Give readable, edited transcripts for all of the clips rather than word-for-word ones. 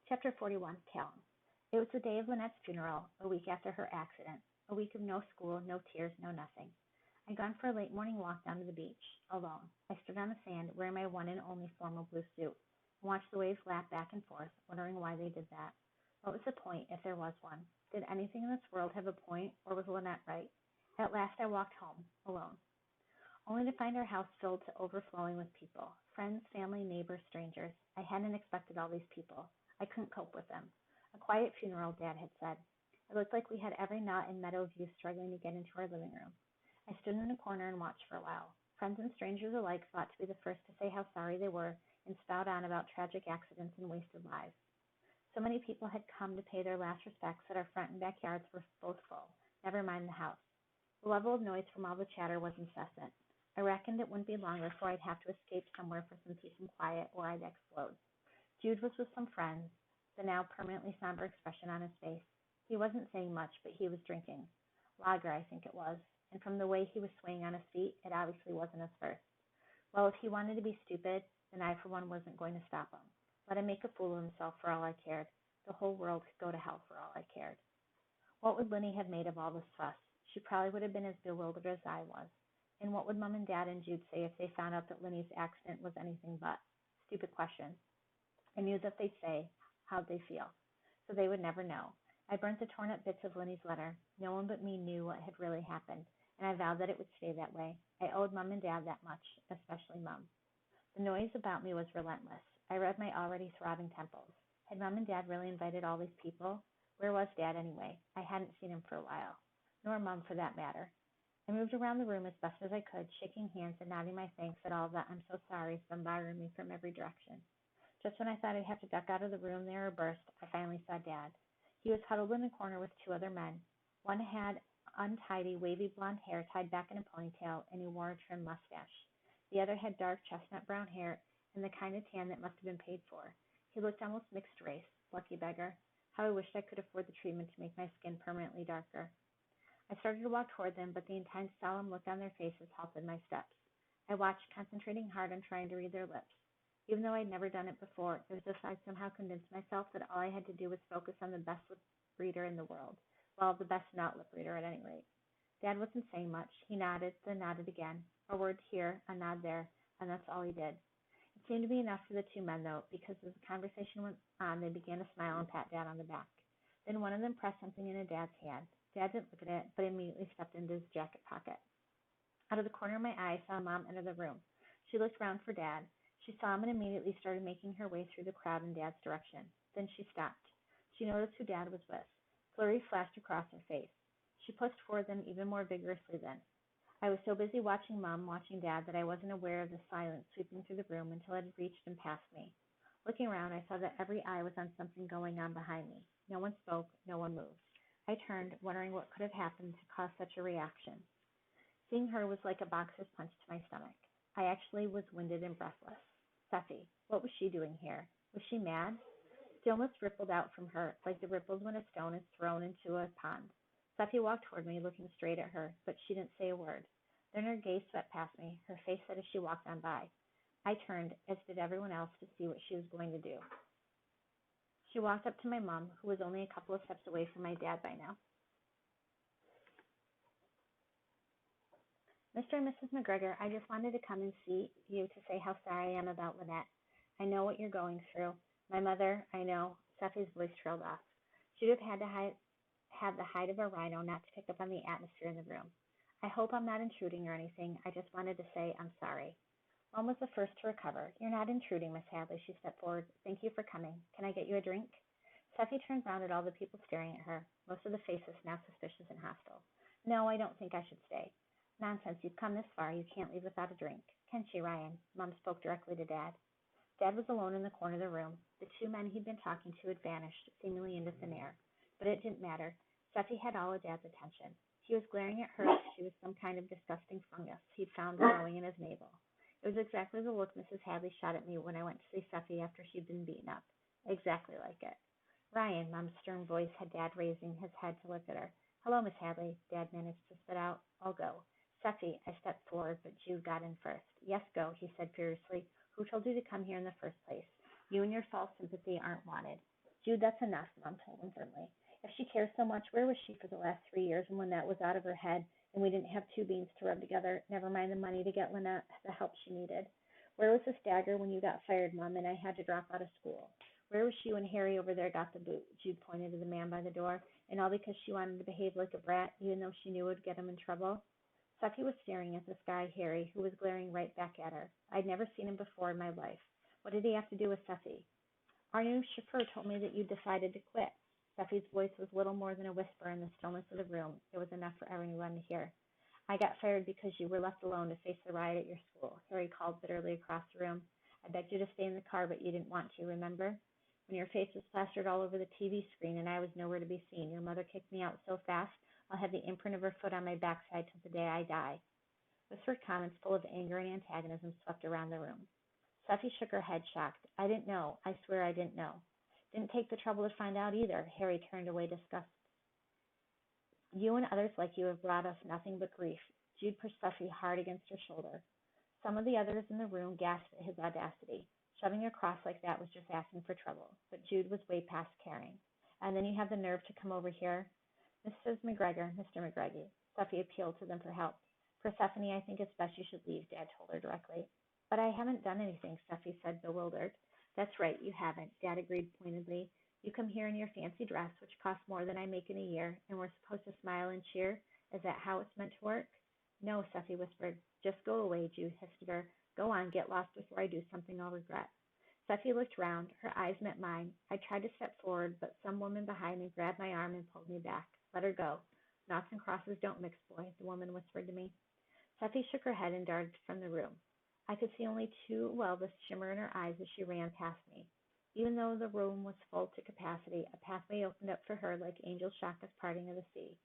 Chapter 41, Callum. It was the day of Lynette's funeral, a week after her accident. A week of no school, no tears, no nothing. I'd gone for a late morning walk down to the beach, alone. I stood on the sand, wearing my one and only formal blue suit, and watched the waves lap back and forth, wondering why they did that. What was the point, if there was one? Did anything in this world have a point, or was Lynette right? At last I walked home, alone, only to find our house filled to overflowing with people. Friends, family, neighbors, strangers. I hadn't expected all these people. I couldn't cope with them. A quiet funeral, Dad had said. It looked like we had every knot in Meadowview struggling to get into our living room. I stood in a corner and watched for a while. Friends and strangers alike fought to be the first to say how sorry they were and spout on about tragic accidents and wasted lives. So many people had come to pay their last respects that our front and backyards were both full, never mind the house. The level of noise from all the chatter was incessant. I reckoned it wouldn't be long before I'd have to escape somewhere for some peace and quiet, or I'd explode. Jude was with some friends, the now permanently somber expression on his face. He wasn't saying much, but he was drinking. Lager, I think it was, and from the way he was swaying on his feet, it obviously wasn't his first. Well, if he wanted to be stupid, then I, for one, wasn't going to stop him. Let him make a fool of himself for all I cared. The whole world could go to hell for all I cared. What would Linny have made of all this fuss? She probably would have been as bewildered as I was. And what would Mom and Dad and Jude say if they found out that Linny's accident was anything but? Stupid question. I knew that they'd say, how'd they feel? So they would never know. I burnt the torn up bits of Linny's letter. No one but me knew what had really happened, and I vowed that it would stay that way. I owed Mom and Dad that much, especially Mom. The noise about me was relentless. I read my already throbbing temples. Had Mom and Dad really invited all these people? Where was Dad anyway? I hadn't seen him for a while. Nor Mom, for that matter. I moved around the room as best as I could, shaking hands and nodding my thanks at all that I'm so sorry bombarded me from every direction. Just when I thought I'd have to duck out of the room there or burst, I finally saw Dad. He was huddled in a corner with two other men. One had untidy, wavy blonde hair tied back in a ponytail, and he wore a trim mustache. The other had dark chestnut brown hair and the kind of tan that must have been paid for. He looked almost mixed race, lucky beggar. How I wished I could afford the treatment to make my skin permanently darker. I started to walk toward them, but the intense, solemn look on their faces halted my steps. I watched, concentrating hard on trying to read their lips. Even though I'd never done it before, it was as if I'd somehow convinced myself that all I had to do was focus on the best lip reader in the world. Well, the best not lip reader at any rate. Dad wasn't saying much. He nodded, then nodded again. A word here, a nod there, and that's all he did. It seemed to be enough for the two men, though, because as the conversation went on, they began to smile and pat Dad on the back. Then one of them pressed something into Dad's hand. Dad didn't look at it, but immediately stepped into his jacket pocket. Out of the corner of my eye, I saw Mom enter the room. She looked round for Dad. She saw him and immediately started making her way through the crowd in Dad's direction. Then she stopped. She noticed who Dad was with. Flurry flashed across her face. She pushed toward them even more vigorously then. I was so busy watching Mom, watching Dad, that I wasn't aware of the silence sweeping through the room until it had reached and passed me. Looking around, I saw that every eye was on something going on behind me. No one spoke, no one moved. I turned, wondering what could have happened to cause such a reaction. Seeing her was like a boxer's punch to my stomach. I actually was winded and breathless. Steffi, what was she doing here? Was she mad? Stillness rippled out from her, like the ripples when a stone is thrown into a pond. Steffi walked toward me, looking straight at her, but she didn't say a word. Then her gaze swept past me, her face set as she walked on by. I turned, as did everyone else, to see what she was going to do. She walked up to my mom, who was only a couple of steps away from my dad by now. Mr. and Mrs. McGregor, I just wanted to come and see you to say how sorry I am about Lynette. I know what you're going through. My mother, I know. Steffi's voice trailed off. She'd have had to have the hide of a rhino not to pick up on the atmosphere in the room. I hope I'm not intruding or anything. I just wanted to say I'm sorry. Mom was the first to recover. You're not intruding, Miss Hadley, she stepped forward. Thank you for coming. Can I get you a drink? Steffi turned round at all the people staring at her, most of the faces now suspicious and hostile. No, I don't think I should stay. Nonsense, you've come this far. You can't leave without a drink. Can she, Ryan? Mom spoke directly to Dad. Dad was alone in the corner of the room. The two men he'd been talking to had vanished, seemingly into thin air. But it didn't matter. Steffi had all of Dad's attention. He was glaring at her as if she was some kind of disgusting fungus he'd found growing in his navel. It was exactly the look Mrs. Hadley shot at me when I went to see Steffi after she'd been beaten up. Exactly like it. Ryan, Mom's stern voice had Dad raising his head to look at her. Hello, Miss Hadley, Dad managed to spit out. I'll go. Steffi, I stepped forward, but Jude got in first. Yes, go, he said furiously. Who told you to come here in the first place? You and your false sympathy aren't wanted. Jude, that's enough, Mom told him firmly. If she cares so much, where was she for the last 3 years? And when that was out of her head and we didn't have two beans to rub together, never mind the money to get Lynette the help she needed. Where was the stagger when you got fired, Mom, and I had to drop out of school? Where was she when Harry over there got the boot? Jude pointed to the man by the door. And all because she wanted to behave like a brat, even though she knew it would get him in trouble? Seffi was staring at this guy, Harry, who was glaring right back at her. I'd never seen him before in my life. What did he have to do with Seffi? Our new chauffeur told me that you decided to quit. Seffi's voice was little more than a whisper in the stillness of the room. It was enough for everyone to hear. I got fired because you were left alone to face the riot at your school, Harry called bitterly across the room. I begged you to stay in the car, but you didn't want to, remember? When your face was plastered all over the TV screen and I was nowhere to be seen, your mother kicked me out so fast I'll have the imprint of her foot on my backside till the day I die. Whispered comments full of anger and antagonism swept around the room. Seffi shook her head, shocked. I didn't know. I swear I didn't know. Didn't take the trouble to find out either. Harry turned away disgusted. You and others like you have brought us nothing but grief. Jude pushed Seffi hard against her shoulder. Some of the others in the room gasped at his audacity. Shoving across like that was just asking for trouble, but Jude was way past caring. And then you have the nerve to come over here? Mrs. McGregor, Mr. McGregor. Seffi appealed to them for help. Persephone, I think it's best you should leave, Dad told her directly. But I haven't done anything, Seffi said, bewildered. That's right, you haven't, Dad agreed pointedly. You come here in your fancy dress, which costs more than I make in a year, and we're supposed to smile and cheer? Is that how it's meant to work? No, Seffi whispered. Just go away, Jude hissed at her. Go on, get lost before I do something I'll regret. Seffi looked round. Her eyes met mine. I tried to step forward, but some woman behind me grabbed my arm and pulled me back. Let her go. Noughts and crosses don't mix, boy, the woman whispered to me. Seffi shook her head and darted from the room. I could see only too well the shimmer in her eyes as she ran past me. Even though the room was full to capacity, a pathway opened up for her like Angel Shaka's parting of the sea.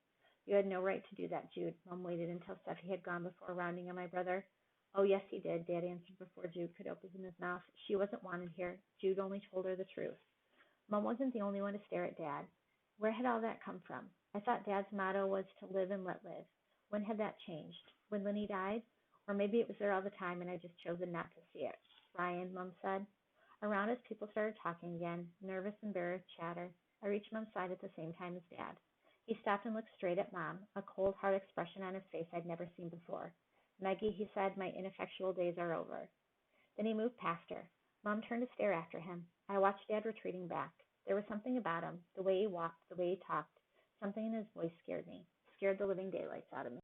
You had no right to do that, Jude. Mom waited until Seffi had gone before rounding on my brother. Oh, yes, he did, Dad answered before Jude could open his mouth. She wasn't wanted here. Jude only told her the truth. Mom wasn't the only one to stare at Dad. Where had all that come from? I thought Dad's motto was to live and let live. When had that changed? When Lenny died? Or maybe it was there all the time and I just chosen not to see it. Ryan, Mom said. Around us, people started talking again, nervous, embarrassed chatter. I reached Mom's side at the same time as Dad. He stopped and looked straight at Mom, a cold, hard expression on his face I'd never seen before. Maggie, he said, my ineffectual days are over. Then he moved past her. Mom turned to stare after him. I watched Dad retreating back. There was something about him, the way he walked, the way he talked. Something in his voice scared me, scared the living daylights out of me.